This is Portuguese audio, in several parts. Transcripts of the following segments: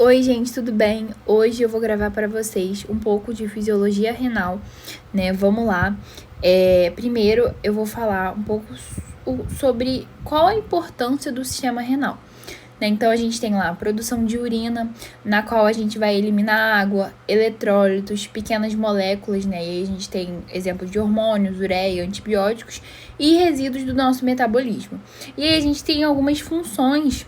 Oi, gente, tudo bem? Hoje eu vou gravar para vocês um pouco de fisiologia renal, né? Vamos lá. Primeiro eu vou falar um pouco sobre qual a importância do sistema renal, né? Então a gente tem lá a produção de urina, na qual a gente vai eliminar água, eletrólitos, pequenas moléculas, né? E aí a gente tem exemplos de hormônios, ureia, antibióticos e resíduos do nosso metabolismo. E aí a gente tem algumas funções,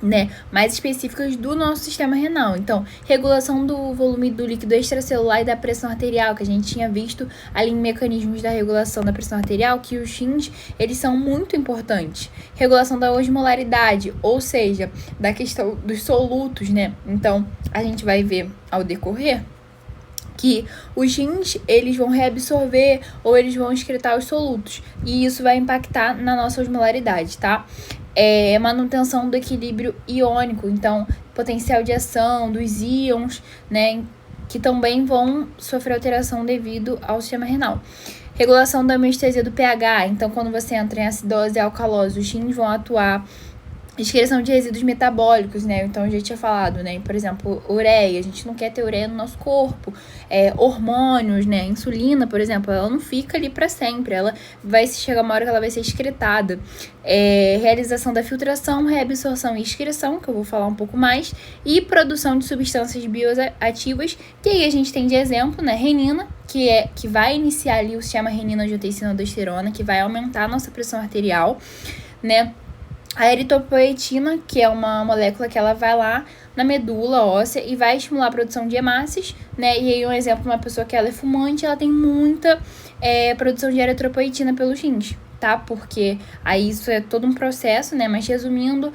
né, mais específicas do nosso sistema renal. Então, regulação do volume do líquido extracelular e da pressão arterial, que a gente tinha visto ali em mecanismos da regulação da pressão arterial, que os rins, eles são muito importantes. Regulação da osmolaridade, ou seja, da questão dos solutos, né? Então, a gente vai ver ao decorrer que os rins, eles vão reabsorver ou eles vão excretar os solutos, e isso vai impactar na nossa osmolaridade, tá? Manutenção do equilíbrio iônico, então potencial de ação dos íons, né, que também vão sofrer alteração devido ao sistema renal. Regulação da homeostasia do pH, então quando você entra em acidose e alcalose, os rins vão atuar. Excreção de resíduos metabólicos, né? Então, eu já tinha falado, né? Por exemplo, ureia. A gente não quer ter ureia no nosso corpo. Hormônios, né? Insulina, por exemplo, ela não fica ali para sempre. Ela vai chegar uma hora que ela vai ser excretada. Realização da filtração, reabsorção e excreção, que eu vou falar um pouco mais. E produção de substâncias bioativas, que aí a gente tem de exemplo, né? Renina, que vai iniciar ali o sistema renina-angiotensina-aldosterona, que vai aumentar a nossa pressão arterial, né? A eritropoetina, que é uma molécula que ela vai lá na medula óssea e vai estimular a produção de hemácias, né? E aí um exemplo, uma pessoa que ela é fumante, ela tem muita produção de eritropoetina pelos rins, tá? Porque aí isso é todo um processo, né? Mas resumindo,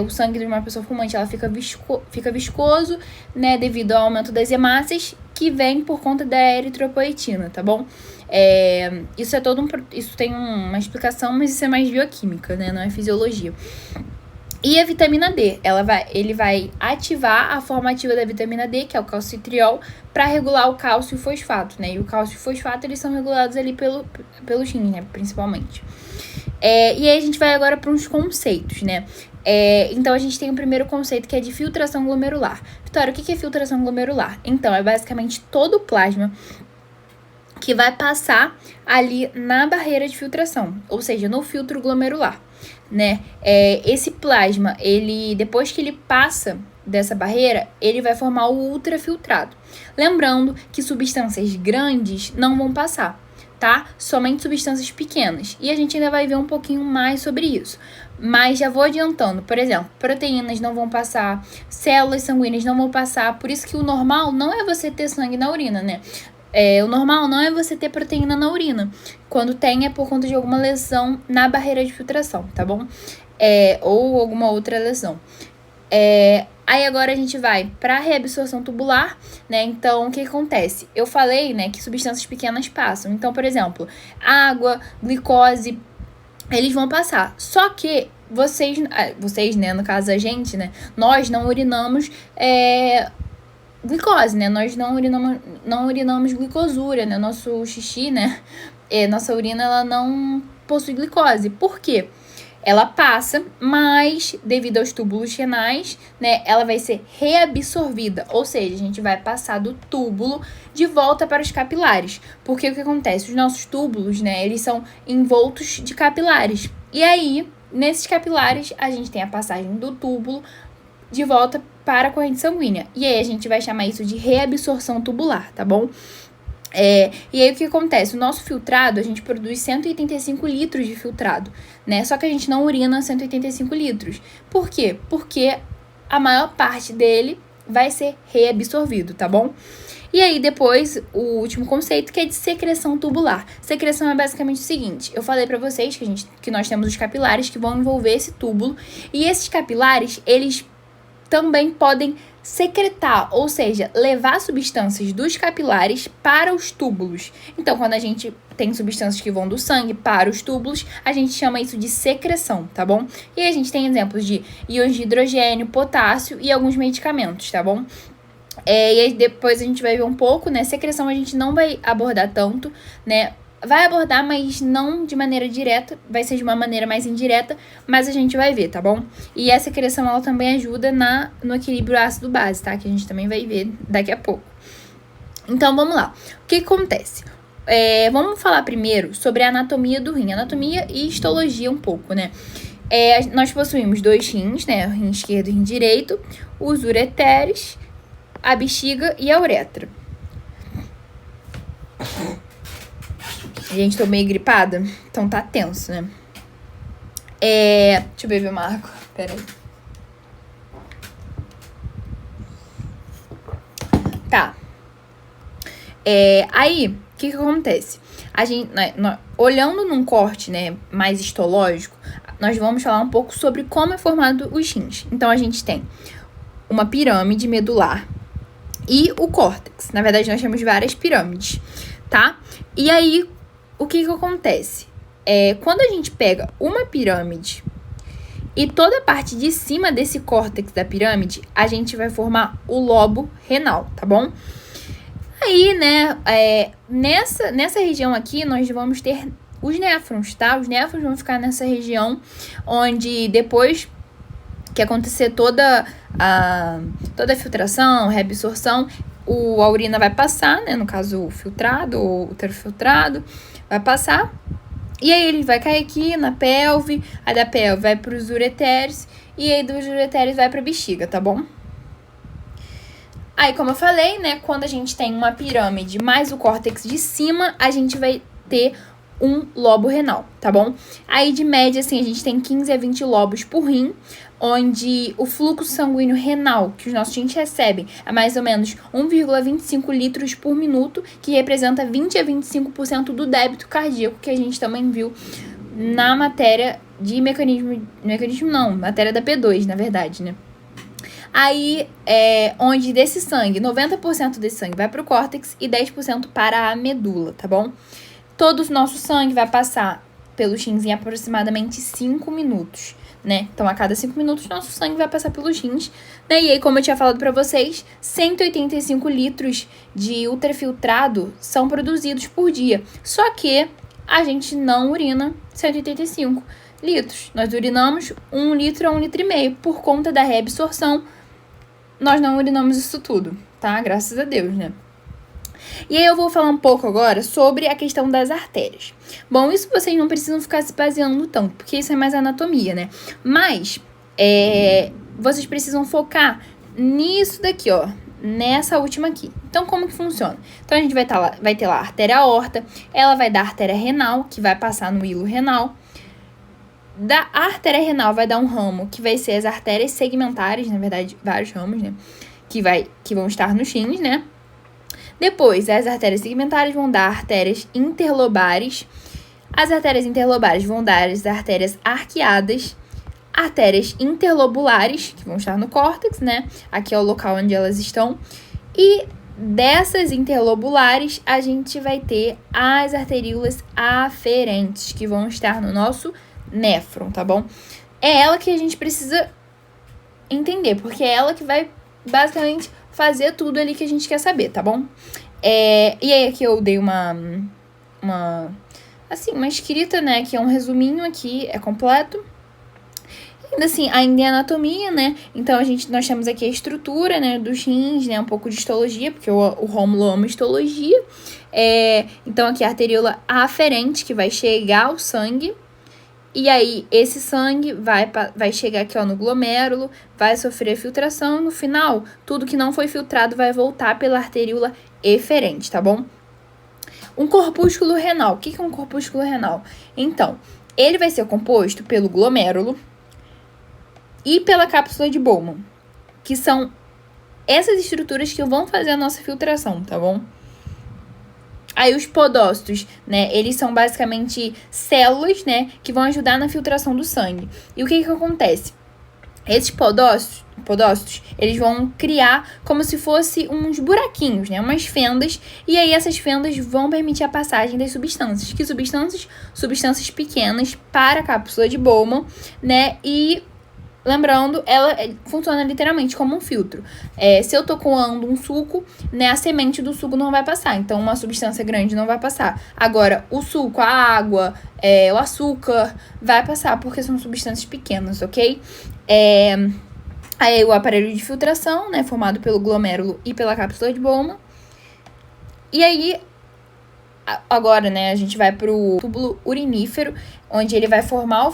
o sangue de uma pessoa fumante, ela fica viscoso, né? Devido ao aumento das hemácias, que vem por conta da eritropoetina, tá bom? Isso tem uma explicação, mas isso é mais bioquímica, né? Não é fisiologia. E a vitamina D, ele vai ativar a forma ativa da vitamina D, que é o calcitriol, para regular o cálcio e o fosfato, né? E o cálcio e o fosfato, eles são regulados ali pelos rins, né? Principalmente. E aí a gente vai agora para uns conceitos, né? Então, a gente tem o primeiro conceito, que é de filtração glomerular. Vitória, o que é filtração glomerular? Então, é basicamente todo o plasma que vai passar ali na barreira de filtração, ou seja, no filtro glomerular, né? Esse plasma, depois que ele passa dessa barreira, ele vai formar o ultrafiltrado. Lembrando que substâncias grandes não vão passar, tá? Somente substâncias pequenas. E a gente ainda vai ver um pouquinho mais sobre isso. Mas já vou adiantando, por exemplo, proteínas não vão passar, células sanguíneas não vão passar, por isso que o normal não é você ter sangue na urina, né? O normal não é você ter proteína na urina. Quando tem, é por conta de alguma lesão na barreira de filtração, tá bom? Ou alguma outra lesão. Aí agora a gente vai para a reabsorção tubular, né? Então, o que acontece? Eu falei, né, que substâncias pequenas passam. Então, por exemplo, água, glicose, eles vão passar. Só que vocês, né, no caso a gente, né, nós não urinamos glicose, né? Nós não urinamos glicosúria, né? Nosso xixi, né? Nossa urina, ela não possui glicose. Por quê? Ela passa, mas devido aos túbulos renais, né? Ela vai ser reabsorvida, ou seja, a gente vai passar do túbulo de volta para os capilares. Porque o que acontece? Os nossos túbulos, né? Eles são envoltos de capilares. E aí, nesses capilares, a gente tem a passagem do túbulo de volta para a corrente sanguínea. E aí a gente vai chamar isso de reabsorção tubular, tá bom? E aí o que acontece? O nosso filtrado, a gente produz 185 litros de filtrado, né? Só que a gente não urina 185 litros. Por quê? Porque a maior parte dele vai ser reabsorvido, tá bom? E aí depois, o último conceito, que é de secreção tubular. Secreção é basicamente o seguinte: eu falei pra vocês que nós temos os capilares que vão envolver esse túbulo, e esses capilares, eles também podem secretar, ou seja, levar substâncias dos capilares para os túbulos. Então, quando a gente tem substâncias que vão do sangue para os túbulos, a gente chama isso de secreção, tá bom? E a gente tem exemplos de íons de hidrogênio, potássio e alguns medicamentos, tá bom? E aí depois a gente vai ver um pouco, né? Secreção a gente não vai abordar tanto, né? vai abordar, mas não de maneira direta, vai ser de uma maneira mais indireta, mas a gente vai ver, tá bom? E essa secreção, ela também ajuda no equilíbrio ácido-base, tá? Que a gente também vai ver daqui a pouco. Então, vamos lá. O que acontece? Vamos falar primeiro sobre a anatomia do rim. Anatomia e histologia um pouco, né? Nós possuímos 2 rins, né? O rim esquerdo e o rim direito, os ureteres, a bexiga e a uretra. Gente, tô meio gripada, então tá tenso, né? Deixa eu beber uma água, peraí. Tá. Aí, o que acontece? A gente, olhando num corte, né, mais histológico, nós vamos falar um pouco sobre como é formado os rins. Então, a gente tem uma pirâmide medular e o córtex. Na verdade, nós temos várias pirâmides, tá? E aí, o que acontece? Quando a gente pega uma pirâmide e toda a parte de cima desse córtex da pirâmide, a gente vai formar o lobo renal, tá bom? Aí, né, nessa região aqui, nós vamos ter os néfrons, tá? Os néfrons vão ficar nessa região onde depois que acontecer toda a filtração, reabsorção, a urina vai passar, né? No caso, o filtrado ou o ultrafiltrado vai passar. E aí ele vai cair aqui na pelve, aí da pelve vai para os ureteres e aí dos ureteres vai para a bexiga, tá bom? Aí, como eu falei, né, quando a gente tem uma pirâmide mais o córtex de cima, a gente vai ter um lobo renal, tá bom? Aí, de média, assim, a gente tem 15 a 20 lobos por rim, onde o fluxo sanguíneo renal que os nossos rins recebem é mais ou menos 1,25 litros por minuto, que representa 20 a 25% do débito cardíaco, que a gente também viu na matéria de matéria da P2, na verdade, né? Aí, onde desse sangue, 90% desse sangue vai para o córtex e 10% para a medula, tá bom? Todo o nosso sangue vai passar pelos rins em aproximadamente 5 minutos, né? Então, a cada 5 minutos, nosso sangue vai passar pelos rins, né? E aí, como eu tinha falado para vocês, 185 litros de ultrafiltrado são produzidos por dia. Só que a gente não urina 185 litros. Nós urinamos 1 litro a 1,5 litro. Por conta da reabsorção, nós não urinamos isso tudo, tá? Graças a Deus, né? E aí eu vou falar um pouco agora sobre a questão das artérias. Bom, isso vocês não precisam ficar se baseando tanto, porque isso é mais anatomia, né? Mas, vocês precisam focar nisso daqui, ó. Nessa última aqui. Então, como que funciona? Então, a gente vai ter lá a artéria aorta, ela vai dar a artéria renal, que vai passar no hilo renal. Da artéria renal vai dar um ramo, que vai ser as artérias segmentares, na verdade, vários ramos, né? Que vão estar nos rins, né? Depois, as artérias segmentares vão dar artérias interlobares. As artérias interlobares vão dar as artérias arqueadas, artérias interlobulares, que vão estar no córtex, né? Aqui é o local onde elas estão. E dessas interlobulares, a gente vai ter as arteríolas aferentes, que vão estar no nosso néfron, tá bom? É ela que a gente precisa entender, porque é ela que vai basicamente fazer tudo ali que a gente quer saber, tá bom? E aí aqui eu dei uma escrita, né, que é um resuminho aqui, é completo. Ainda assim, ainda é anatomia, né? Então, nós temos aqui a estrutura, né, dos rins, né? Um pouco de histologia, porque o Rômulo ama histologia. Então, aqui a arteríola aferente, que vai chegar ao sangue. E aí, esse sangue vai chegar aqui, ó, no glomérulo, vai sofrer filtração. E no final, tudo que não foi filtrado vai voltar pela arteríola eferente, tá bom? Um corpúsculo renal. O que é um corpúsculo renal? Então, ele vai ser composto pelo glomérulo e pela cápsula de Bowman, que são essas estruturas que vão fazer a nossa filtração, tá bom? Aí os podócitos, né, eles são basicamente células, né, que vão ajudar na filtração do sangue. E o que acontece? Esses podócitos, eles vão criar como se fosse uns buraquinhos, né, umas fendas, e aí essas fendas vão permitir a passagem das substâncias. Que substâncias? Substâncias pequenas para a cápsula de Bowman, né, e lembrando, ela funciona literalmente como um filtro. Se eu tô coando um suco, né, a semente do suco não vai passar. Então, uma substância grande não vai passar. Agora, o suco, a água, o açúcar, vai passar, porque são substâncias pequenas, ok? Aí, o aparelho de filtração, né, formado pelo glomérulo e pela cápsula de Bowman. E aí, agora, né, a gente vai pro túbulo urinífero, onde ele vai formar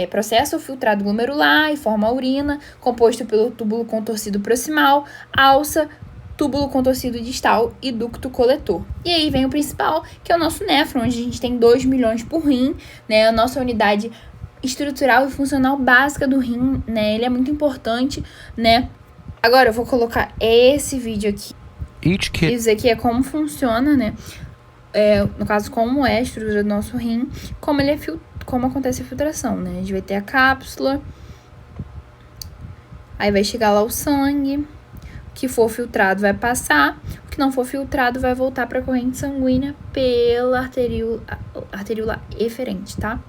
processo filtrado glomerular e forma a urina, composto pelo túbulo contorcido proximal, alça, túbulo contorcido distal e ducto coletor. E aí vem o principal, que é o nosso néfron, onde a gente tem 2 milhões por rim, né, a nossa unidade estrutural e funcional básica do rim, né, ele é muito importante, né. Agora eu vou colocar esse vídeo aqui. Isso aqui é como funciona, né, no caso, como é a estrutura do nosso rim, como acontece a filtração, né? A gente vai ter a cápsula, aí vai chegar lá o sangue, o que for filtrado vai passar, o que não for filtrado vai voltar para a corrente sanguínea pela arteríola eferente, tá?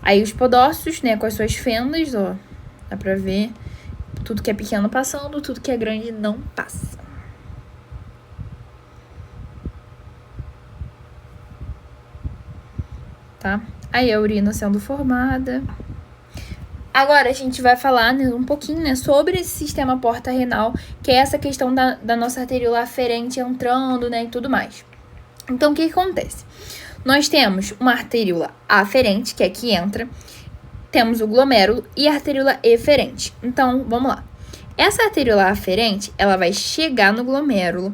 Aí os podócitos, né, com as suas fendas, ó, dá pra ver tudo que é pequeno passando, tudo que é grande não passa. Tá? Aí a urina sendo formada. Agora a gente vai falar, né, um pouquinho, né, sobre esse sistema porta-renal, que é essa questão da nossa arteríola aferente entrando, né, e tudo mais. Então, o que acontece? Nós temos uma arteríola aferente, que é que entra, temos o glomérulo e a arteríola eferente. Então, vamos lá. Essa arteríola aferente, ela vai chegar no glomérulo,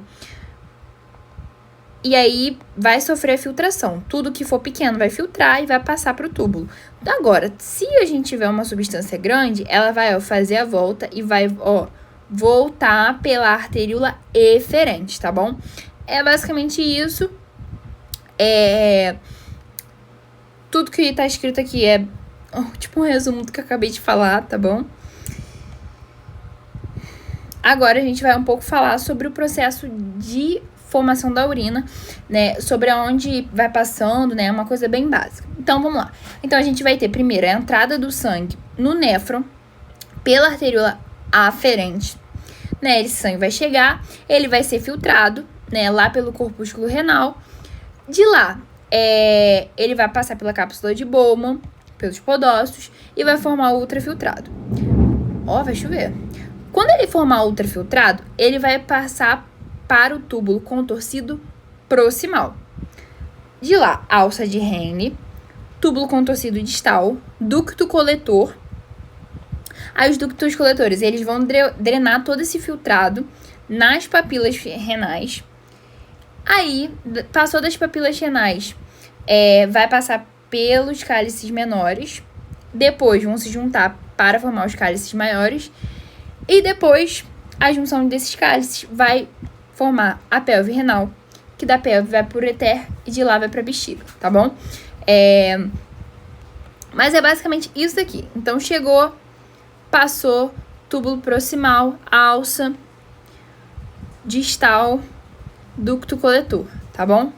e aí vai sofrer a filtração. Tudo que for pequeno vai filtrar e vai passar para o túbulo. Agora, se a gente tiver uma substância grande, ela vai fazer a volta e vai voltar pela arteríola eferente, tá bom? É basicamente isso. Tudo que tá escrito aqui é tipo um resumo do que eu acabei de falar, tá bom? Agora a gente vai um pouco falar sobre o processo de formação da urina, né, sobre aonde vai passando, né, uma coisa bem básica. Então, vamos lá. Então, a gente vai ter primeiro a entrada do sangue no néfron pela arteríola aferente, né, esse sangue vai chegar, ele vai ser filtrado, né, lá pelo corpúsculo renal. De lá, ele vai passar pela cápsula de Bowman, pelos podócitos e vai formar o ultrafiltrado. Vai chover. Quando ele formar o ultrafiltrado, ele vai passar para o túbulo contorcido proximal. De lá, alça de Henle, túbulo contorcido distal, ducto coletor. Aí os ductos coletores, eles vão drenar todo esse filtrado nas papilas renais. Aí, passou das papilas renais, vai passar pelos cálices menores. Depois vão se juntar para formar os cálices maiores. E depois, a junção desses cálices vai formar a pelve renal, que da pelve vai pro ureter e de lá vai pra bexiga, tá bom? Mas é basicamente isso daqui. Então, chegou, passou, túbulo proximal, alça, distal, ducto coletor, tá bom?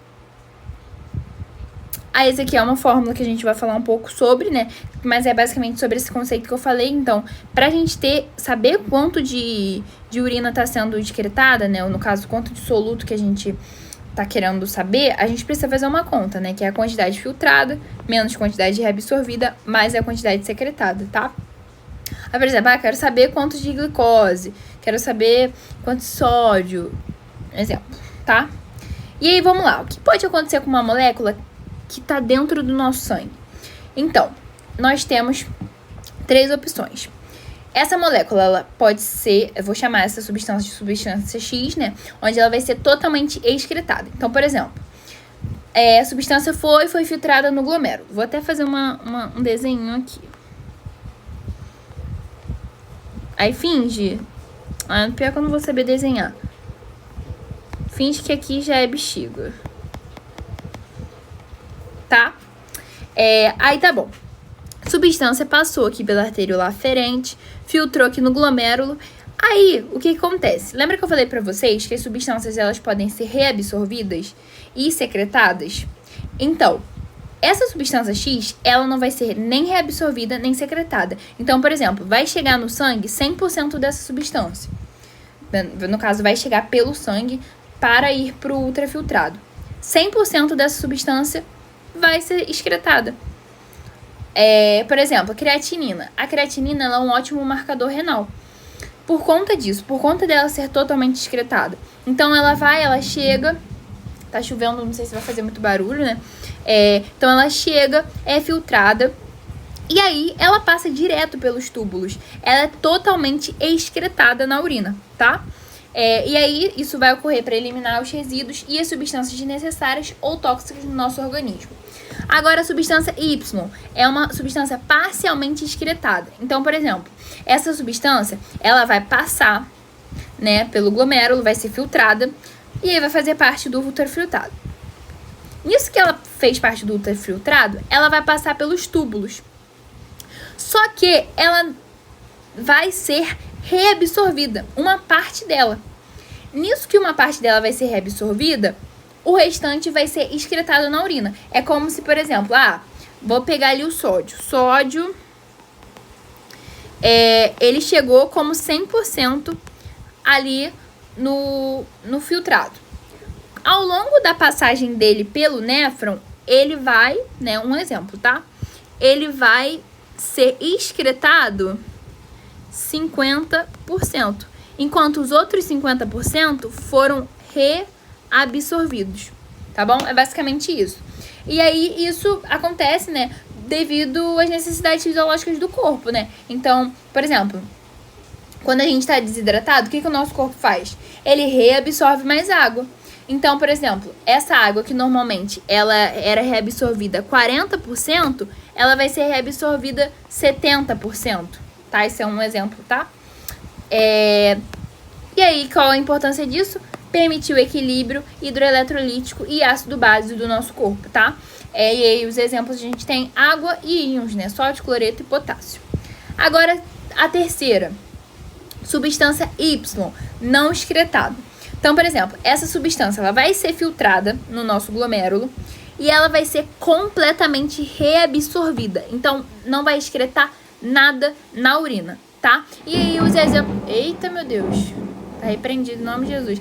Aí, esse aqui é uma fórmula que a gente vai falar um pouco sobre, né? Mas é basicamente sobre esse conceito que eu falei. Então, pra gente saber quanto de urina tá sendo excretada, né? Ou no caso, quanto de soluto que a gente tá querendo saber, a gente precisa fazer uma conta, né? Que é a quantidade filtrada, menos quantidade reabsorvida, mais a quantidade secretada, tá? Por exemplo, quero saber quanto de glicose, quero saber quanto de sódio, exemplo, tá? E aí, vamos lá. O que pode acontecer com uma molécula que tá dentro do nosso sangue? Então, nós temos 3 opções. Essa molécula, ela pode ser, eu vou chamar essa substância de substância X, né? Onde ela vai ser totalmente excretada. Então, por exemplo, a substância foi filtrada no glomérulo. Vou até fazer um desenho aqui. Aí finge. Pior que eu não vou saber desenhar. Finge que aqui já é bexiga. Tá? Aí tá bom. Substância passou aqui pela arteríola aferente, filtrou aqui no glomérulo. Aí, o que acontece? Lembra que eu falei pra vocês que as substâncias elas podem ser reabsorvidas e secretadas? Então, essa substância X, ela não vai ser nem reabsorvida, nem secretada. Então, por exemplo, vai chegar no sangue 100% dessa substância. No caso, vai chegar pelo sangue para ir para o ultrafiltrado. 100% dessa substância vai ser excretada. Por exemplo, a creatinina. A creatinina ela é um ótimo marcador renal. Por conta disso, por conta dela ser totalmente excretada. Então, ela chega... Tá chovendo, não sei se vai fazer muito barulho, né? Então, ela chega, é filtrada. E aí, ela passa direto pelos túbulos. Ela é totalmente excretada na urina, tá? E aí, isso vai ocorrer para eliminar os resíduos e as substâncias desnecessárias ou tóxicas no nosso organismo. Agora, a substância Y é uma substância parcialmente excretada. Então, por exemplo, essa substância, ela vai passar, né, pelo glomérulo, vai ser filtrada e aí vai fazer parte do ultrafiltrado. Nisso que ela fez parte do ultrafiltrado, ela vai passar pelos túbulos. Só que ela vai ser reabsorvida, uma parte dela. Nisso que uma parte dela vai ser reabsorvida, o restante vai ser excretado na urina. É como se, por exemplo, vou pegar ali o sódio. Sódio, ele chegou como 100% ali no filtrado. Ao longo da passagem dele pelo néfron, ele vai, né, um exemplo, tá? Ele vai ser excretado 50%, enquanto os outros 50% foram reabsorvidos, tá bom? É basicamente isso. E aí, isso acontece, né, devido às necessidades fisiológicas do corpo, né? Então, por exemplo, quando a gente tá desidratado, o que o nosso corpo faz? Ele reabsorve mais água. Então, por exemplo, essa água que normalmente ela era reabsorvida 40%, ela vai ser reabsorvida 70%, tá? Esse é um exemplo, tá? E aí, qual a importância disso? Permitir o equilíbrio hidroeletrolítico e ácido básico do nosso corpo, tá? E aí, os exemplos a gente tem água e íons, né? Sódio, cloreto e potássio. Agora, a terceira, substância Y, não excretada. Então, por exemplo, essa substância ela vai ser filtrada no nosso glomérulo e ela vai ser completamente reabsorvida. Então, não vai excretar nada na urina, tá? E aí os exemplos... Eita, meu Deus! Tá repreendido em nome de Jesus.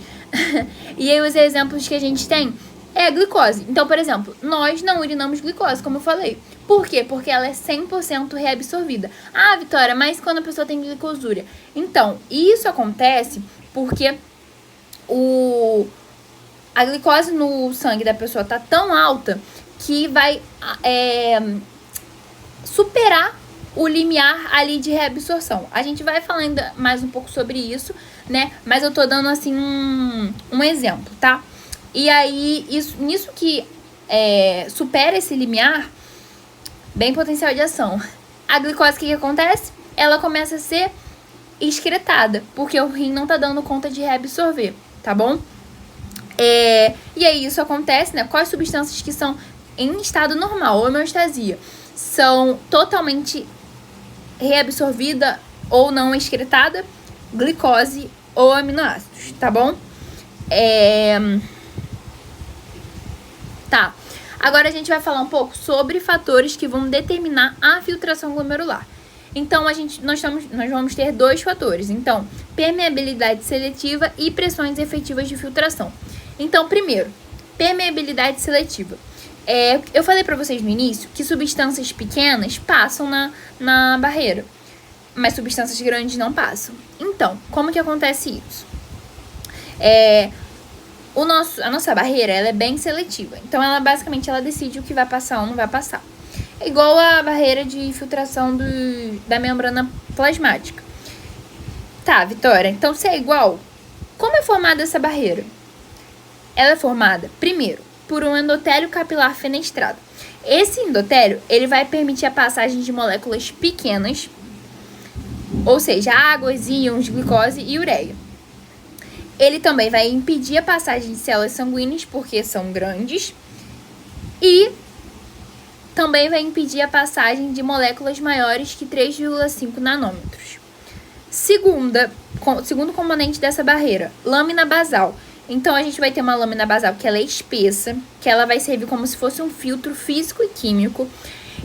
E aí os exemplos que a gente tem é a glicose. Então, por exemplo, nós não urinamos glicose, como eu falei. Por quê? Porque ela é 100% reabsorvida. Vitória, mas quando a pessoa tem glicosúria? Então, isso acontece porque a glicose no sangue da pessoa tá tão alta que vai superar o limiar ali de reabsorção. A gente vai falar ainda mais um pouco sobre isso, né? Mas eu tô dando assim um exemplo, tá? E aí, nisso que supera esse limiar, bem potencial de ação. A glicose, o que acontece? Ela começa a ser excretada, porque o rim não tá dando conta de reabsorver, tá bom? E aí isso acontece, né? Quais substâncias que são em estado normal, homeostasia, são totalmente reabsorvida ou não excretada? Glicose ou aminoácidos, tá bom? Tá. Agora a gente vai falar um pouco sobre fatores que vão determinar a filtração glomerular. Então, nós vamos ter dois fatores. Então, permeabilidade seletiva e pressões efetivas de filtração. Então, primeiro, permeabilidade seletiva. Eu falei para vocês no início que substâncias pequenas passam na barreira, mas substâncias grandes não passam. Então, como que acontece isso? A nossa barreira ela é bem seletiva. Então, ela basicamente decide o que vai passar ou não vai passar. É igual a barreira de filtração da membrana plasmática. Tá, Vitória, então se é igual, como é formada essa barreira? Ela é formada, primeiro, por um endotélio capilar fenestrado. Esse endotélio, ele vai permitir a passagem de moléculas pequenas, ou seja, águas, íons, glicose e ureia. Ele também vai impedir a passagem de células sanguíneas, porque são grandes, e também vai impedir a passagem de moléculas maiores que 3,5 nanômetros. Segundo componente dessa barreira, lâmina basal. Então, a gente vai ter uma lâmina basal que ela é espessa, que ela vai servir como se fosse um filtro físico e químico.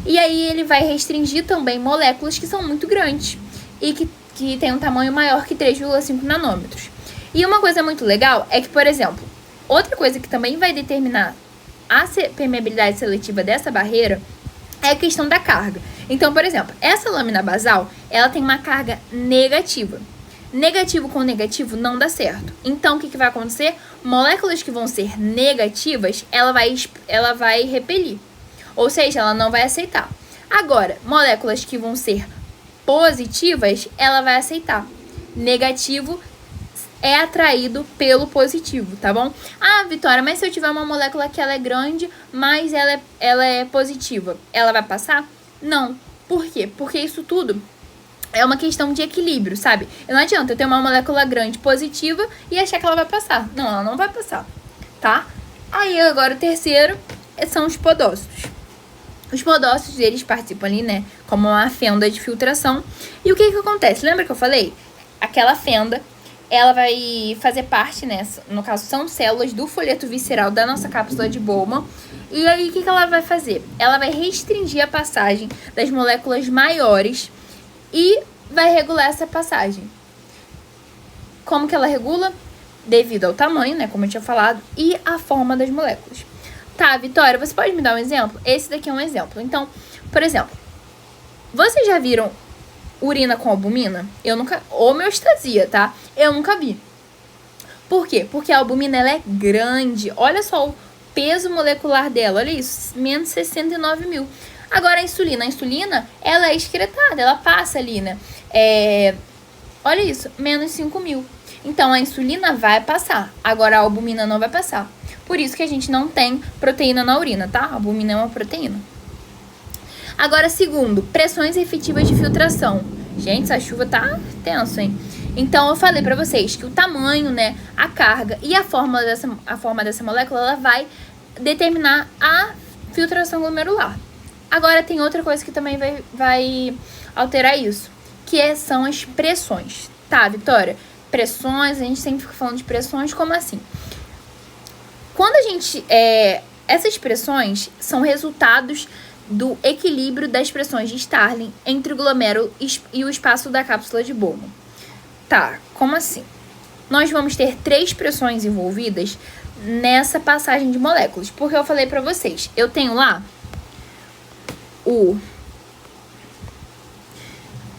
E aí, ele vai restringir também moléculas que são muito grandes e que tem um tamanho maior que 3,5 nanômetros. E uma coisa muito legal é que, por exemplo, outra coisa que também vai determinar a permeabilidade seletiva dessa barreira é a questão da carga. Então, por exemplo, essa lâmina basal, ela tem uma carga negativa. Negativo com negativo não dá certo. Então, o que vai acontecer? Moléculas que vão ser negativas, ela vai repelir. Ou seja, ela não vai aceitar. Agora, moléculas que vão ser positivas, ela vai aceitar. Negativo é atraído pelo positivo, tá bom? Ah, Vitória, mas se eu tiver uma molécula que ela é grande, mas ela é positiva, ela vai passar? Não. Por quê? Porque isso tudo é uma questão de equilíbrio, sabe? Não adianta eu ter uma molécula grande positiva e achar que ela vai passar. Não, ela não vai passar, tá? Aí agora o terceiro são os podócitos. Os podócitos, eles participam ali, né, como uma fenda de filtração. E o que acontece? Lembra que eu falei? Aquela fenda, ela vai fazer parte, né, no caso são células do folheto visceral da nossa cápsula de Bowman. E aí o que ela vai fazer? Ela vai restringir a passagem das moléculas maiores e vai regular essa passagem. Como que ela regula? Devido ao tamanho, né, como eu tinha falado, e a forma das moléculas. Tá, Vitória, você pode me dar um exemplo? Esse daqui é um exemplo. Então, por exemplo, vocês já viram urina com albumina? Eu nunca... Homeostasia, tá? Eu nunca vi. Por quê? Porque a albumina, ela é grande. Olha só o peso molecular dela. Olha isso, menos 69 mil. Agora, a insulina, ela é excretada, ela passa ali, né? Olha isso, menos 5 mil. Então, a insulina vai passar. Agora, a albumina não vai passar. Por isso que a gente não tem proteína na urina, tá? A albumina é uma proteína. Agora, segundo, pressões efetivas de filtração. Gente, essa chuva tá tenso, hein? Então, eu falei pra vocês que o tamanho, né, a carga e a forma dessa molécula, ela vai determinar a filtração glomerular. Agora, tem outra coisa que também vai alterar isso, que são as pressões. Tá, Vitória? Pressões, a gente sempre fica falando de pressões, como assim? Quando a gente... essas pressões são resultados do equilíbrio das pressões de Starling entre o glomérulo e o espaço da cápsula de Bowman. Tá, como assim? Nós vamos ter 3 pressões envolvidas nessa passagem de moléculas. Porque eu falei pra vocês, eu tenho lá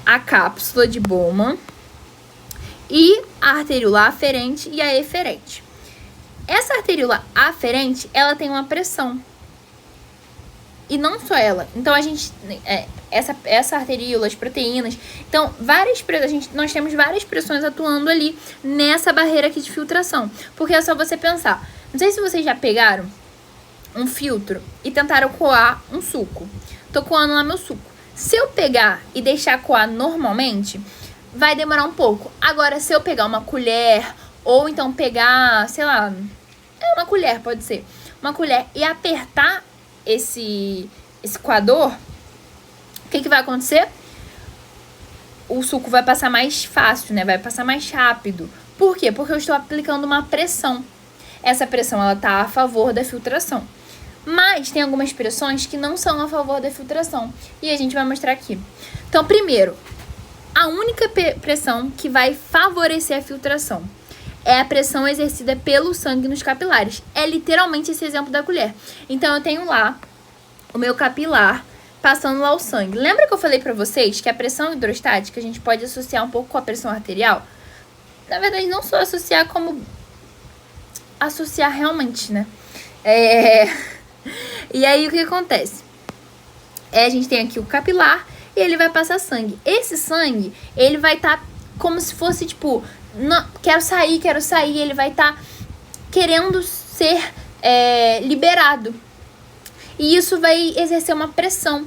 a cápsula de Bowman e a arteriola aferente e a eferente. Essa arteriola aferente, ela tem uma pressão. E não só ela. Então, a gente... essa arteriola, as proteínas... Então, nós temos várias pressões atuando ali nessa barreira aqui de filtração. Porque é só você pensar. Não sei se vocês já pegaram um filtro e tentaram coar um suco. Tô coando lá meu suco. Se eu pegar e deixar coar normalmente, vai demorar um pouco. Agora, se eu pegar uma colher... Ou então pegar, sei lá... uma colher, pode ser. Uma colher e apertar esse coador, o que vai acontecer? O suco vai passar mais fácil, né? Vai passar mais rápido. Por quê? Porque eu estou aplicando uma pressão. Essa pressão, ela tá a favor da filtração. Mas tem algumas pressões que não são a favor da filtração. E a gente vai mostrar aqui. Então, primeiro, a única pressão que vai favorecer a filtração é a pressão exercida pelo sangue nos capilares. É literalmente esse exemplo da colher. Então, eu tenho lá o meu capilar passando lá o sangue. Lembra que eu falei pra vocês que a pressão hidrostática a gente pode associar um pouco com a pressão arterial? Na verdade, não só associar, como associar realmente, né? E aí, o que acontece? A gente tem aqui o capilar e ele vai passar sangue. Esse sangue, ele vai estar como se fosse, tipo... Não, quero sair, ele vai estar querendo ser liberado. E isso vai exercer uma pressão.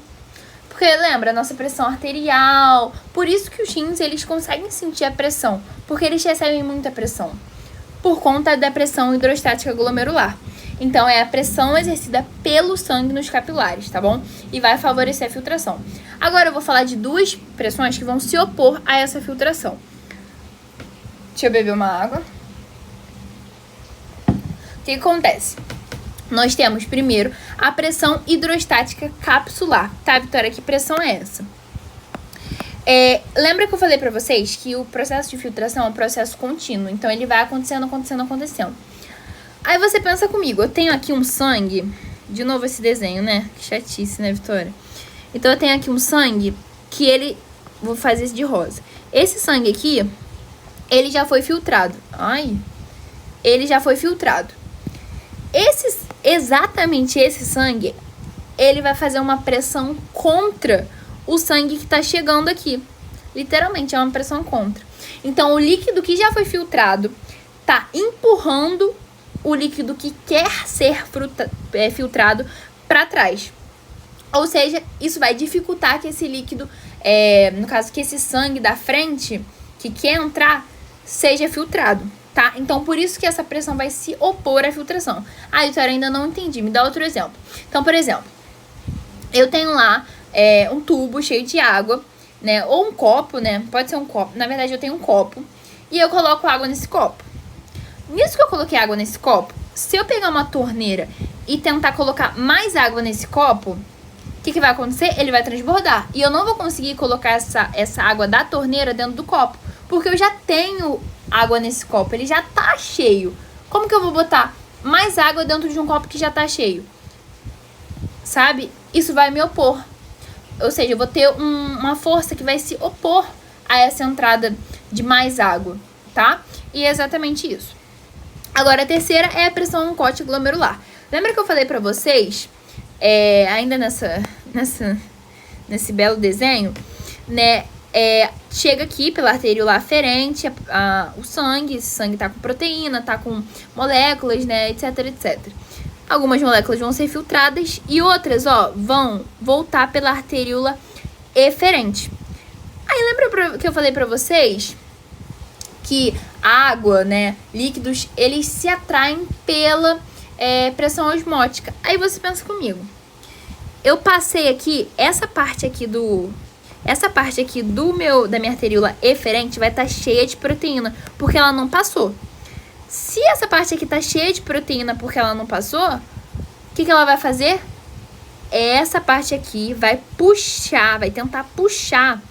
Porque lembra, a nossa pressão arterial. Por isso que os rins, eles conseguem sentir a pressão. Porque eles recebem muita pressão. Por conta da pressão hidrostática glomerular. Então, é a pressão exercida pelo sangue nos capilares, tá bom? E vai favorecer a filtração. Agora, eu vou falar de 2 pressões que vão se opor a essa filtração. Deixa eu beber uma água. que acontece? Nós temos primeiro a pressão hidrostática capsular, tá, Vitória? Que pressão é essa? Lembra que eu falei pra vocês que o processo de filtração é um processo contínuo, então ele vai acontecendo. Aí você pensa comigo, eu tenho aqui um sangue, de novo esse desenho, né? Que chatice, né, Vitória? Então eu tenho aqui um sangue que vou fazer esse de rosa. Esse sangue aqui, ele já foi filtrado. Ele já foi filtrado. Exatamente esse sangue, ele vai fazer uma pressão contra o sangue que tá chegando aqui. Literalmente, é uma pressão contra. Então, o líquido que já foi filtrado tá empurrando o líquido que quer ser filtrado para trás. Ou seja, isso vai dificultar que esse líquido, no caso, que esse sangue da frente, que quer entrar, seja filtrado, tá? Então, por isso que essa pressão vai se opor à filtração. Vitória, ainda não entendi. Me dá outro exemplo. Então, por exemplo, eu tenho lá um tubo cheio de água, né? Ou um copo, né? Pode ser um copo. Na verdade, eu tenho um copo. E eu coloco água nesse copo. Nisso que eu coloquei água nesse copo, se eu pegar uma torneira e tentar colocar mais água nesse copo, o que vai acontecer? Ele vai transbordar. E eu não vou conseguir colocar essa água da torneira dentro do copo, porque eu já tenho água nesse copo, ele já tá cheio. Como que eu vou botar mais água dentro de um copo que já tá cheio? Sabe? Isso vai me opor. Ou seja, eu vou ter uma força que vai se opor a essa entrada de mais água, tá? E é exatamente isso. Agora, a terceira é a pressão oncote glomerular. Lembra que eu falei pra vocês, ainda nesse belo desenho, né? Chega aqui pela arteríola aferente o sangue. Esse sangue tá com proteína, tá com moléculas, né? Etc, etc. Algumas moléculas vão ser filtradas e outras, vão voltar pela arteríola eferente. Aí lembra que eu falei pra vocês que água, né, líquidos, eles se atraem pela pressão osmótica. Aí você pensa comigo. Eu passei aqui, essa parte aqui da minha arteríola eferente vai estar cheia de proteína, porque ela não passou. Se essa parte aqui tá cheia de proteína porque ela não passou, o que ela vai fazer? Essa parte aqui vai tentar puxar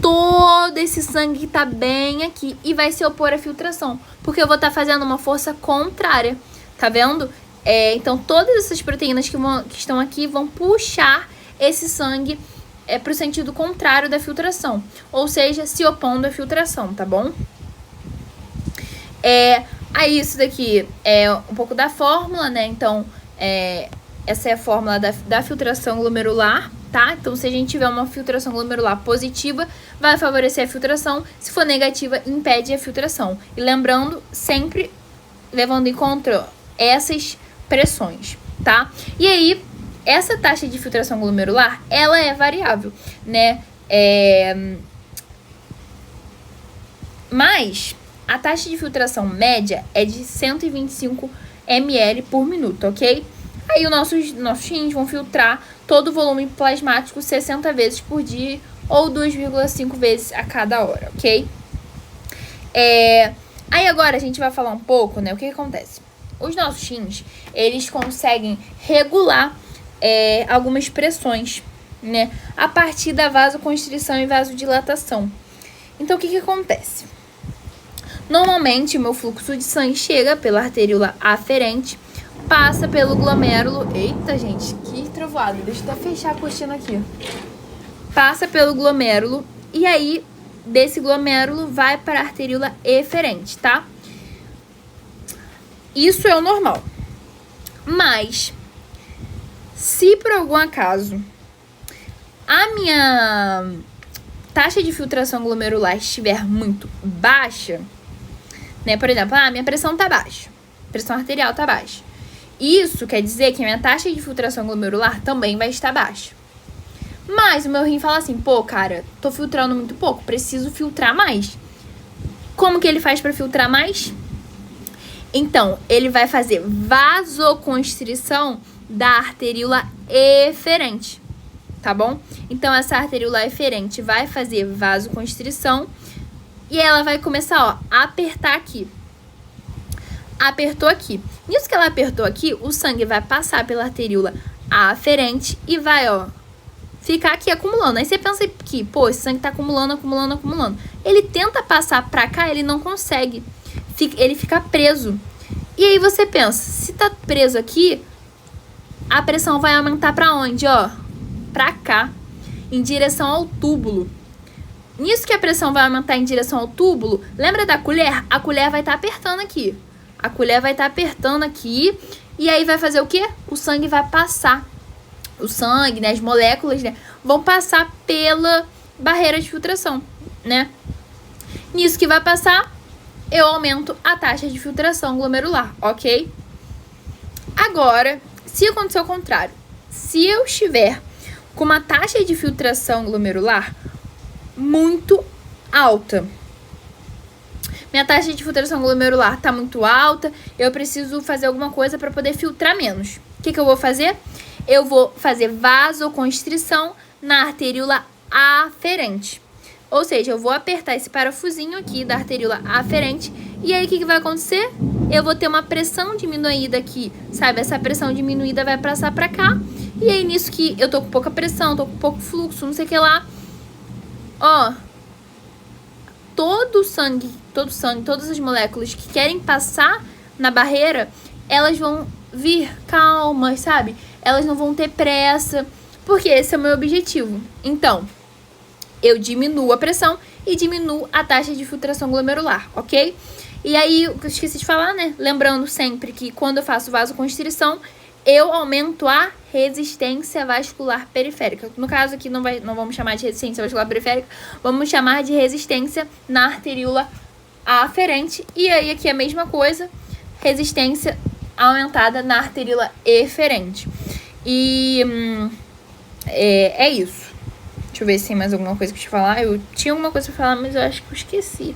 todo esse sangue que tá bem aqui e vai se opor à filtração, porque eu vou estar fazendo uma força contrária, tá vendo? Então, todas essas proteínas que estão aqui vão puxar esse sangue pro sentido contrário da filtração, ou seja, se opondo à filtração, tá bom? Aí isso daqui é um pouco da fórmula, né? Então, essa é a fórmula da filtração glomerular, tá? Então, se a gente tiver uma filtração glomerular positiva, vai favorecer a filtração. Se for negativa, impede a filtração. E lembrando, sempre levando em conta essas pressões, tá? E aí, essa taxa de filtração glomerular, ela é variável, né? Mas a taxa de filtração média é de 125 ml por minuto, ok? Aí os nossos rins vão filtrar todo o volume plasmático 60 vezes por dia ou 2,5 vezes a cada hora, ok? Aí agora a gente vai falar um pouco, né? O que acontece? Os nossos rins, eles conseguem regular algumas pressões, né? A partir da vasoconstrição e vasodilatação. Então, o que acontece? Normalmente, o meu fluxo de sangue chega pela arteríola aferente, passa pelo glomérulo... Eita, gente, que trovoada. Deixa eu até fechar a cortina aqui. Passa pelo glomérulo e aí, desse glomérulo, vai para a arteríola eferente, tá? Isso é o normal. Mas, se por algum acaso a minha taxa de filtração glomerular estiver muito baixa, né? Por exemplo, minha pressão tá baixa, pressão arterial tá baixa. Isso quer dizer que a minha taxa de filtração glomerular também vai estar baixa. Mas o meu rim fala assim, pô, cara, tô filtrando muito pouco, preciso filtrar mais. Como que ele faz para filtrar mais? Então, ele vai fazer vasoconstrição da arteríola eferente, tá bom? Então, essa arteríola eferente vai fazer vasoconstrição e ela vai começar, a apertar aqui. apertou aqui. Nisso que ela apertou aqui, o sangue vai passar pela arteríola aferente e vai, ó, ficar aqui acumulando. Aí você pensa que, pô, esse sangue tá acumulando, acumulando, acumulando. Ele tenta passar pra cá, ele não consegue. Ele fica preso. E aí você pensa, se tá preso aqui, a pressão vai aumentar pra onde, ó? Pra cá, em direção ao túbulo. Nisso que a pressão vai aumentar em direção ao túbulo, lembra da colher? A colher vai estar apertando aqui. A colher vai estar apertando aqui e aí vai fazer o quê? O sangue vai passar. O sangue, né, as moléculas, né, vão passar pela barreira de filtração, né? Nisso que vai passar, eu aumento a taxa de filtração glomerular, ok? Agora, se acontecer o contrário, se eu estiver com uma taxa de filtração glomerular muito alta, minha taxa de filtração glomerular está muito alta, eu preciso fazer alguma coisa para poder filtrar menos. O que eu vou fazer? Eu vou fazer vasoconstrição na arteríola aferente. Ou seja, eu vou apertar esse parafusinho aqui da arteríola aferente. E aí, o que vai acontecer? Eu vou ter uma pressão diminuída aqui, sabe? Essa pressão diminuída vai passar pra cá. E aí, nisso que eu tô com pouca pressão, tô com pouco fluxo, não sei o que lá. Ó, todo o sangue, todas as moléculas que querem passar na barreira, elas vão vir calmas, sabe? Elas não vão ter pressa, porque esse é o meu objetivo. Então, eu diminuo a pressão e diminuo a taxa de filtração glomerular, ok? E aí, eu esqueci de falar, né? Lembrando sempre que quando eu faço vasoconstrição, eu aumento a resistência vascular periférica. No caso aqui, não vamos chamar de resistência vascular periférica, vamos chamar de resistência na arteríola aferente. E aí, aqui é a mesma coisa, resistência aumentada na arteríola eferente. E é isso. Deixa eu ver se tem mais alguma coisa que eu te falar. Eu tinha alguma coisa pra falar, mas eu acho que eu esqueci.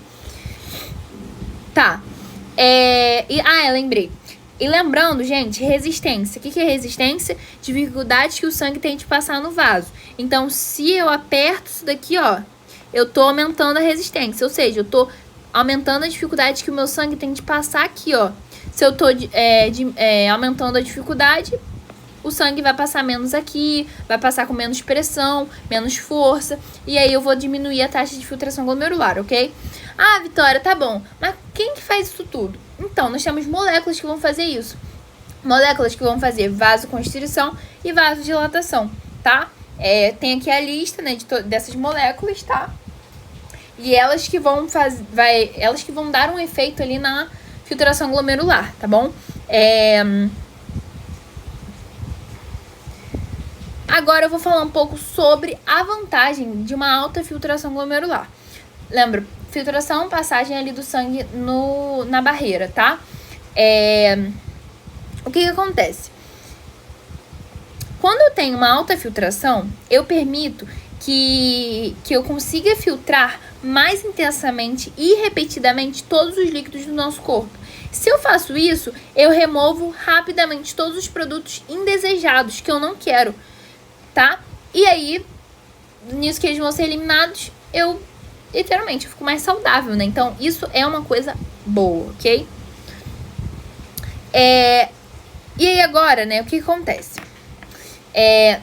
Tá. Eu lembrei. E lembrando, gente, resistência. O que é resistência? Dificuldade que o sangue tem de passar no vaso. Então, se eu aperto isso daqui, ó, eu tô aumentando a resistência. Ou seja, eu tô aumentando a dificuldade que o meu sangue tem de passar aqui, ó. Se eu tô aumentando a dificuldade, o sangue vai passar menos aqui, vai passar com menos pressão, menos força, e aí eu vou diminuir a taxa de filtração glomerular, ok? Ah, Vitória, tá bom, mas quem que faz isso tudo? Então, nós temos moléculas que vão fazer isso. Moléculas que vão fazer vasoconstrição e vasodilatação, tá? Tem aqui a lista, né, dessas moléculas, tá? E elas que vão elas que vão dar um efeito ali na filtração glomerular, tá bom? Agora eu vou falar um pouco sobre a vantagem de uma alta filtração glomerular. Lembra, filtração, passagem ali do sangue na barreira, tá? O que acontece? Quando eu tenho uma alta filtração, eu permito que eu consiga filtrar mais intensamente e repetidamente todos os líquidos do nosso corpo. Se eu faço isso, eu removo rapidamente todos os produtos indesejados que eu não quero, tá? E aí, nisso que eles vão ser eliminados, eu fico mais saudável, né? Então, isso é uma coisa boa, ok? E aí agora, né, o que acontece?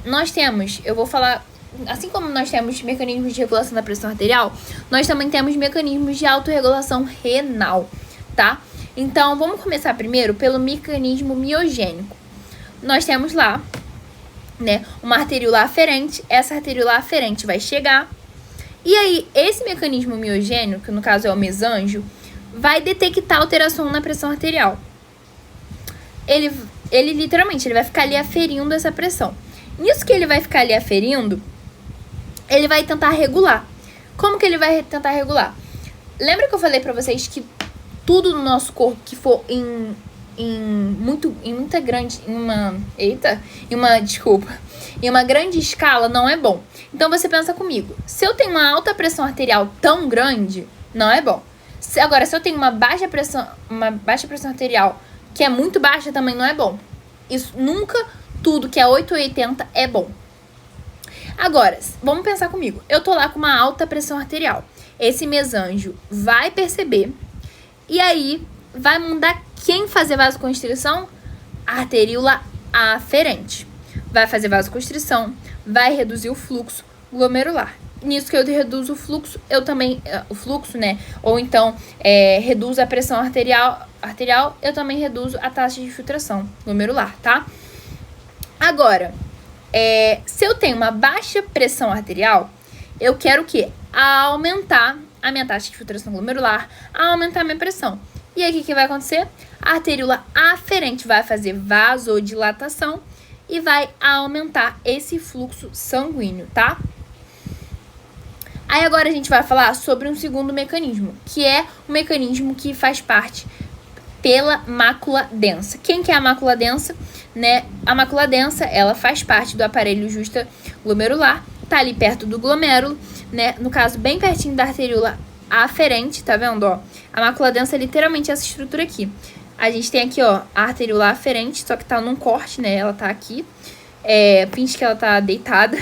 Nós temos, eu vou falar, assim como nós temos mecanismos de regulação da pressão arterial, nós também temos mecanismos de autorregulação renal, tá? Então, vamos começar primeiro pelo mecanismo miogênico. Nós temos lá, né, uma arteríola aferente, essa arteríola aferente vai chegar, e aí esse mecanismo miogênico, que no caso é o mesanjo, vai detectar alteração na pressão arterial. Ele literalmente, ele vai ficar ali aferindo essa pressão. Nisso que ele vai ficar ali aferindo, ele vai tentar regular. Como que ele vai tentar regular? Lembra que eu falei pra vocês que tudo no nosso corpo que for em uma grande escala não é bom. Então você pensa comigo, se eu tenho uma alta pressão arterial tão grande, não é bom. Agora, se eu tenho uma baixa pressão arterial que é muito baixa, também não é bom. Isso nunca, tudo que é 880 é bom. Agora, vamos pensar comigo. Eu tô lá com uma alta pressão arterial. Esse mesanjo vai perceber e aí vai mandar Quem fazer vasoconstrição? Arteríola aferente. Vai fazer vasoconstrição, vai reduzir o fluxo glomerular. Nisso que eu reduzo o fluxo, eu também, o fluxo, né? Ou então, reduzo a pressão arterial, eu também reduzo a taxa de filtração glomerular, tá? Agora, se eu tenho uma baixa pressão arterial, eu quero o quê? Aumentar a minha taxa de filtração glomerular, aumentar a minha pressão. E aí, o que vai acontecer? A arteríola aferente vai fazer vasodilatação e vai aumentar esse fluxo sanguíneo, tá? Aí agora a gente vai falar sobre um segundo mecanismo, que é o mecanismo que faz parte pela mácula densa. Quem que é a mácula densa? Né? A mácula densa, ela faz parte do aparelho justa glomerular, tá ali perto do glomérulo, né? No caso, bem pertinho da arteríola aferente, tá vendo, ó? A mácula densa é literalmente essa estrutura aqui. A gente tem aqui, ó, a arteríola aferente, só que tá num corte, né? Ela tá aqui. Finge que ela tá deitada.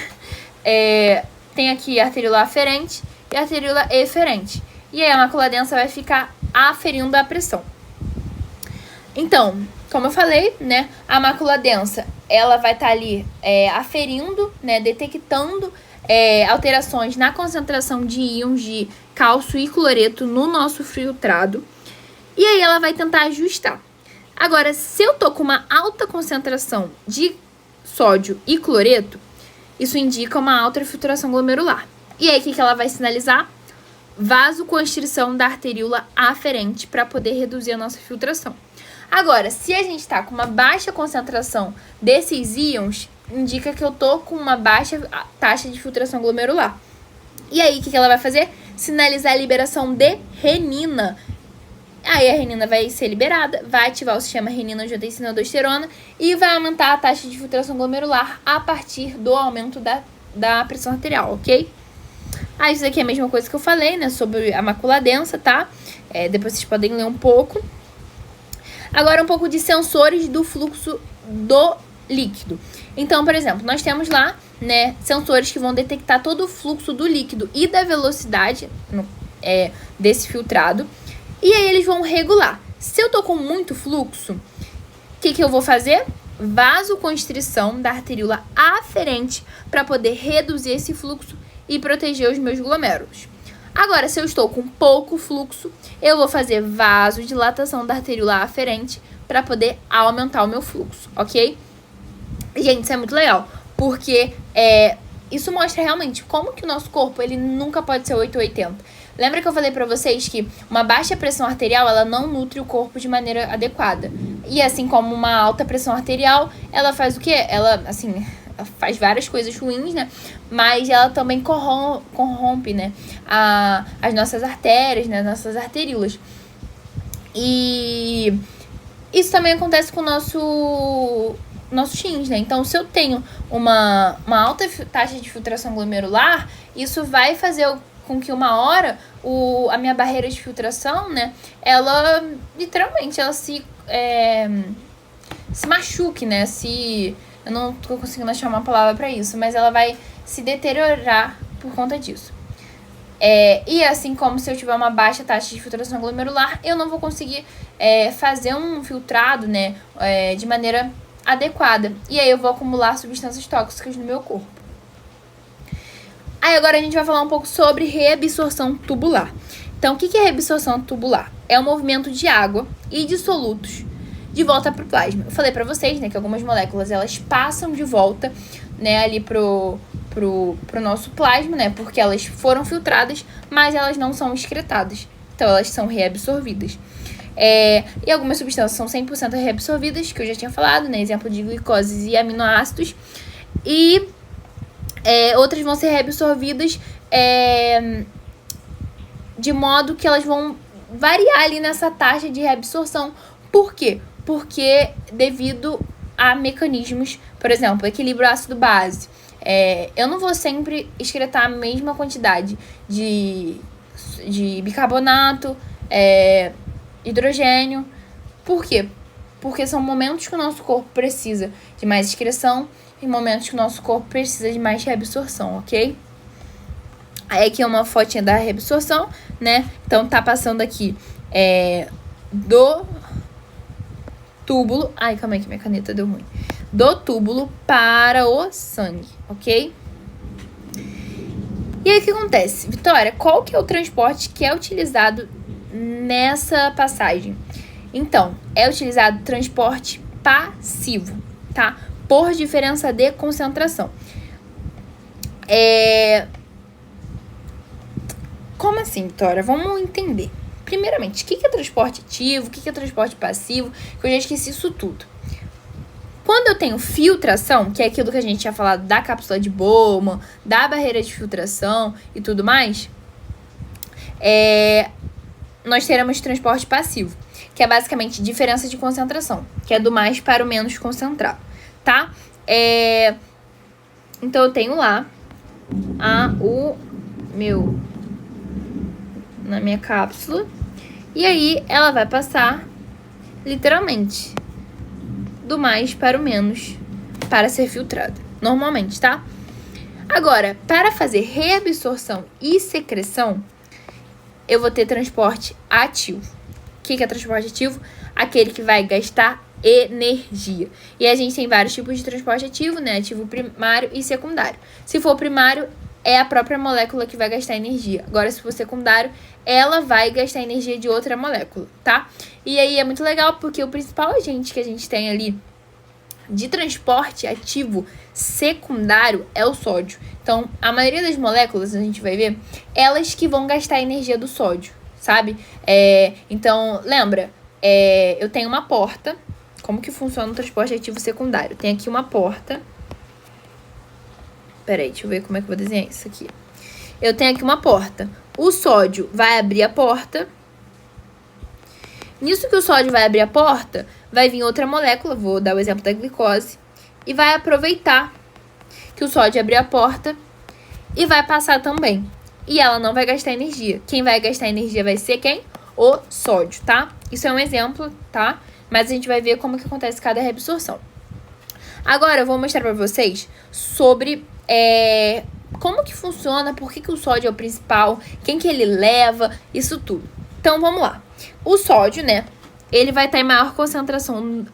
Tem aqui a arteríola aferente e a arteríola eferente. E aí a mácula densa vai ficar aferindo a pressão. Então, como eu falei, né, a mácula densa, ela vai estar ali aferindo, né, detectando alterações na concentração de íons de cálcio e cloreto no nosso filtrado. E aí ela vai tentar ajustar. Agora, se eu tô com uma alta concentração de sódio e cloreto, isso indica uma alta filtração glomerular. E aí, o que ela vai sinalizar? Vasoconstrição da arteríola aferente para poder reduzir a nossa filtração. Agora, se a gente está com uma baixa concentração desses íons, indica que eu tô com uma baixa taxa de filtração glomerular. E aí, o que ela vai fazer? Sinalizar a liberação de renina. Aí a renina vai ser liberada, vai ativar o sistema renina-angiotensina-aldosterona e vai aumentar a taxa de filtração glomerular a partir do aumento da pressão arterial, ok? Isso aqui é a mesma coisa que eu falei, né, sobre a mácula densa, tá? Depois vocês podem ler um pouco. Agora, um pouco de sensores do fluxo do líquido. Então, por exemplo, nós temos lá, né, sensores que vão detectar todo o fluxo do líquido e da velocidade desse filtrado. E aí eles vão regular. Se eu tô com muito fluxo, o que eu vou fazer? Vasoconstrição da arteríola aferente para poder reduzir esse fluxo e proteger os meus glomérulos. Agora, se eu estou com pouco fluxo, eu vou fazer vasodilatação da arteríola aferente para poder aumentar o meu fluxo, ok? Gente, isso é muito legal, porque isso mostra realmente como que o nosso corpo ele nunca pode ser 880. Lembra que eu falei pra vocês que uma baixa pressão arterial, ela não nutre o corpo de maneira adequada. E assim como uma alta pressão arterial, ela faz o quê? Ela, assim, faz várias coisas ruins, né? Mas ela também corrompe, né? As nossas artérias, né? As nossas arteríolas. E isso também acontece com o nossos rins, né? Então, se eu tenho uma alta taxa de filtração glomerular, isso vai fazer com que uma hora a minha barreira de filtração, né, ela literalmente ela se machuque, né? Eu não tô conseguindo achar uma palavra para isso, mas ela vai se deteriorar por conta disso. E assim como se eu tiver uma baixa taxa de filtração glomerular, eu não vou conseguir fazer um filtrado, né, de maneira adequada. E aí eu vou acumular substâncias tóxicas no meu corpo. Aí agora a gente vai falar um pouco sobre reabsorção tubular. Então, o que é reabsorção tubular? É o movimento de água e de solutos de volta para o plasma. Eu falei para vocês, né, que algumas moléculas elas passam de volta, né, ali pro nosso plasma, né, porque elas foram filtradas, mas elas não são excretadas. Então, elas são reabsorvidas. E algumas substâncias são 100% reabsorvidas, que eu já tinha falado, né, exemplo de glicoses e aminoácidos. E outras vão ser reabsorvidas de modo que elas vão variar ali nessa taxa de reabsorção. Por quê? Porque devido a mecanismos, por exemplo, equilíbrio ácido-base. Eu não vou sempre excretar a mesma quantidade de bicarbonato, hidrogênio. Por quê? Porque são momentos que o nosso corpo precisa de mais excreção e momentos que o nosso corpo precisa de mais reabsorção, ok? Aí aqui é uma fotinha da reabsorção, né? Então tá passando aqui túbulo... Ai, calma aí que minha caneta deu ruim. Do túbulo para o sangue, ok? E aí, o que acontece? Vitória, qual que é o transporte que é utilizado nessa passagem? Então, é utilizado transporte passivo, tá? Por diferença de concentração. Como assim, Vitória? Vamos entender. Primeiramente, o que é transporte ativo? O que é transporte passivo? Que eu já esqueci isso tudo. Quando eu tenho filtração, que é aquilo que a gente tinha falado da cápsula de Bowman, da barreira de filtração e tudo mais, nós teremos transporte passivo, que é basicamente diferença de concentração, que é do mais para o menos concentrado, tá? Então, eu tenho lá na minha cápsula, e aí ela vai passar, literalmente, do mais para o menos para ser filtrada, normalmente, tá? Agora, para fazer reabsorção e secreção, eu vou ter transporte ativo. O que é transporte ativo? Aquele que vai gastar energia. E a gente tem vários tipos de transporte ativo, né? Ativo primário e secundário. Se for primário, é a própria molécula que vai gastar energia. Agora, se for secundário, ela vai gastar energia de outra molécula, tá? E aí é muito legal porque o principal agente que a gente tem ali de transporte ativo secundário é o sódio. Então, a maioria das moléculas, a gente vai ver, elas que vão gastar a energia do sódio, sabe? Então, lembra, eu tenho uma porta. Como que funciona o transporte ativo secundário? Tem aqui uma porta. Peraí, deixa eu ver como é que eu vou desenhar isso aqui. Eu tenho aqui uma porta. O sódio vai abrir a porta. Nisso que o sódio vai abrir a porta, vai vir outra molécula, vou dar o exemplo da glicose, e vai aproveitar que o sódio abriu a porta e vai passar também. E ela não vai gastar energia. Quem vai gastar energia vai ser quem? O sódio, tá? Isso é um exemplo, tá? Mas a gente vai ver como que acontece cada reabsorção. Agora eu vou mostrar pra vocês sobre como que funciona, por que o sódio é o principal, quem que ele leva, isso tudo. Então vamos lá. O sódio, né, ele vai estar em maior concentração.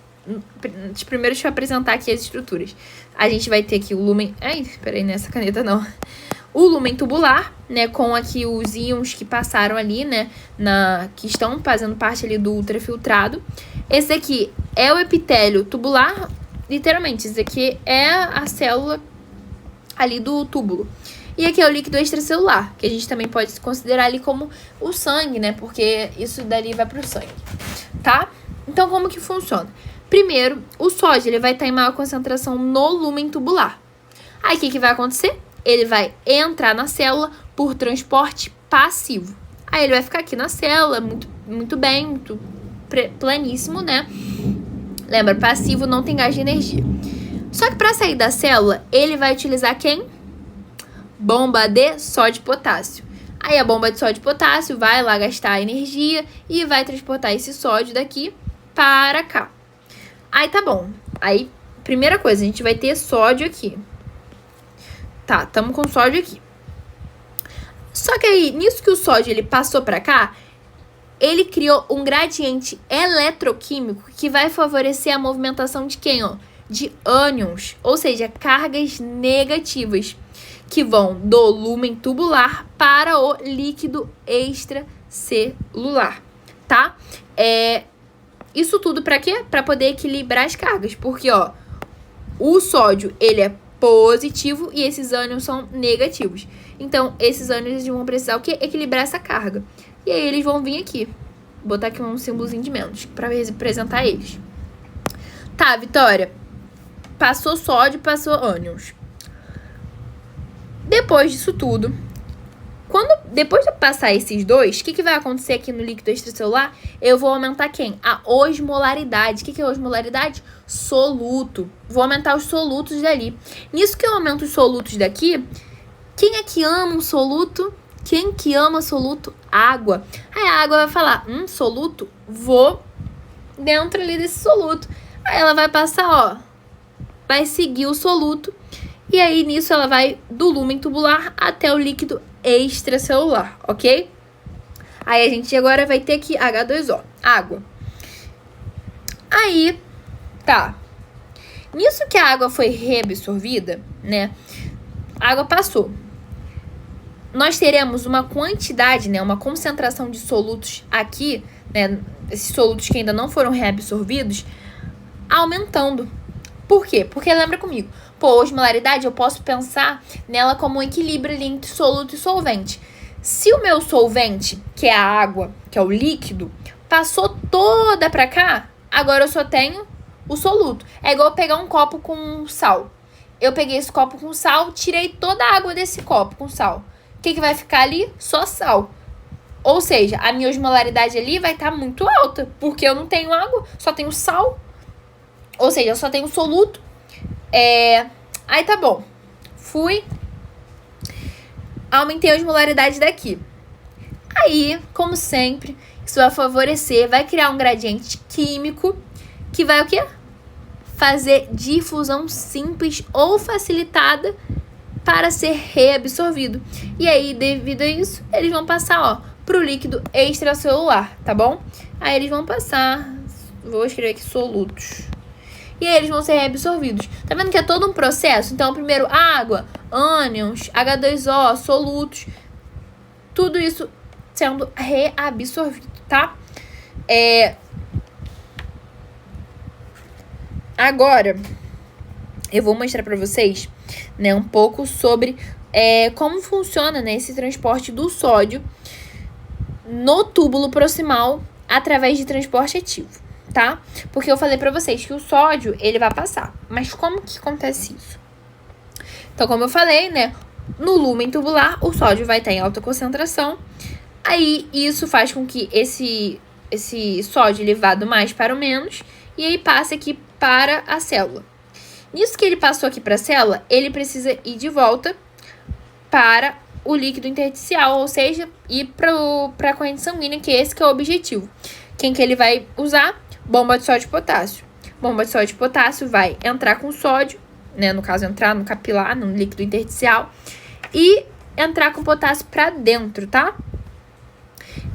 Primeiro deixa eu apresentar aqui as estruturas. A gente vai ter aqui o lúmen... Ai, peraí, nessa caneta não. O lúmen tubular, né, com aqui os íons que passaram ali, né, que estão fazendo parte ali do ultrafiltrado. Esse aqui é o epitélio tubular, literalmente, esse aqui é a célula ali do túbulo. E aqui é o líquido extracelular, que a gente também pode considerar ali como o sangue, né, porque isso dali vai pro sangue, tá? Então, como que funciona? Primeiro, o sódio ele vai estar em maior concentração no lúmen tubular. Aí, o que vai acontecer? Ele vai entrar na célula por transporte passivo. Aí, ele vai ficar aqui na célula, muito bem, muito planíssimo, né? Lembra, passivo não tem gás de energia. Só que para sair da célula, ele vai utilizar quem? Bomba de sódio e potássio. Aí, a bomba de sódio e potássio vai lá gastar energia e vai transportar esse sódio daqui para cá. Aí, tá bom. Aí, primeira coisa, a gente vai ter sódio aqui. Tá, tamo com sódio aqui. Só que aí, nisso que o sódio ele passou pra cá, ele criou um gradiente eletroquímico que vai favorecer a movimentação de quem, ó? De ânions, ou seja, cargas negativas, que vão do lúmen tubular para o líquido extracelular, tá? Isso tudo para quê? Para poder equilibrar as cargas, porque, ó, o sódio, ele é positivo e esses ânions são negativos. Então, esses ânions vão precisar o quê? Equilibrar essa carga. E aí, eles vão vir aqui. Vou botar aqui um símbolozinho de menos para representar eles. Tá, Vitória. Passou sódio, passou ânions. Depois disso tudo, depois de passar esses dois, o que vai acontecer aqui no líquido extracelular? Eu vou aumentar quem? A osmolaridade. O que é osmolaridade? Soluto. Vou aumentar os solutos dali. Nisso que eu aumento os solutos daqui, quem é que ama um soluto? Quem que ama soluto? Água. Aí a água vai falar, soluto? Vou dentro ali desse soluto. Aí ela vai passar, ó, vai seguir o soluto. E aí, nisso, ela vai do lúmen tubular até o líquido extracelular, ok? Aí, a gente agora vai ter aqui H2O, água. Aí, tá. Nisso que a água foi reabsorvida, né? A água passou. Nós teremos uma quantidade, né? Uma concentração de solutos aqui, né? Esses solutos que ainda não foram reabsorvidos, aumentando. Por quê? Porque lembra comigo, pô, osmolaridade eu posso pensar nela como um equilíbrio ali entre soluto e solvente. Se o meu solvente, que é a água, que é o líquido, passou toda pra cá, agora eu só tenho o soluto. É igual eu pegar um copo com sal. Eu peguei esse copo com sal, tirei toda a água desse copo com sal. O que vai ficar ali? Só sal. Ou seja, a minha osmolaridade ali vai estar muito alta, porque eu não tenho água, só tenho sal. Ou seja, eu só tenho soluto. Aí tá bom. Fui. Aumentei a osmolaridade daqui. Aí, como sempre, isso vai favorecer, vai criar um gradiente químico que vai o quê? Fazer difusão simples ou facilitada para ser reabsorvido. E aí, devido a isso, eles vão passar, ó, pro líquido extracelular, tá bom? Aí eles vão passar, vou escrever aqui solutos. E aí eles vão ser reabsorvidos. Tá vendo que é todo um processo? Então, primeiro água, ânions, H2O, solutos, tudo isso sendo reabsorvido, tá? Agora, eu vou mostrar pra vocês, né, um pouco sobre como funciona, né, esse transporte do sódio no túbulo proximal através de transporte ativo, tá? Porque eu falei pra vocês que o sódio, ele vai passar. Mas como que acontece isso? Então, como eu falei, né, no lúmen tubular, o sódio vai estar em alta concentração. Aí, isso faz com que esse sódio ele vá do mais para o menos. E aí, passe aqui para a célula. Nisso que ele passou aqui para a célula, ele precisa ir de volta para o líquido intersticial, ou seja, ir para a corrente sanguínea, que esse que é o objetivo. Quem que ele vai usar? Bomba de sódio e potássio. Bomba de sódio e potássio vai entrar com sódio, né? No caso, entrar no capilar, no líquido intersticial, e entrar com potássio para dentro, tá?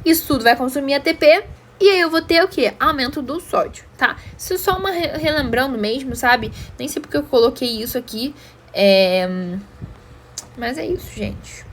Isso tudo vai consumir ATP. E aí eu vou ter o quê? Aumento do sódio, tá? Isso é só uma relembrando mesmo, sabe? Nem sei porque eu coloquei isso aqui. Mas é isso, gente.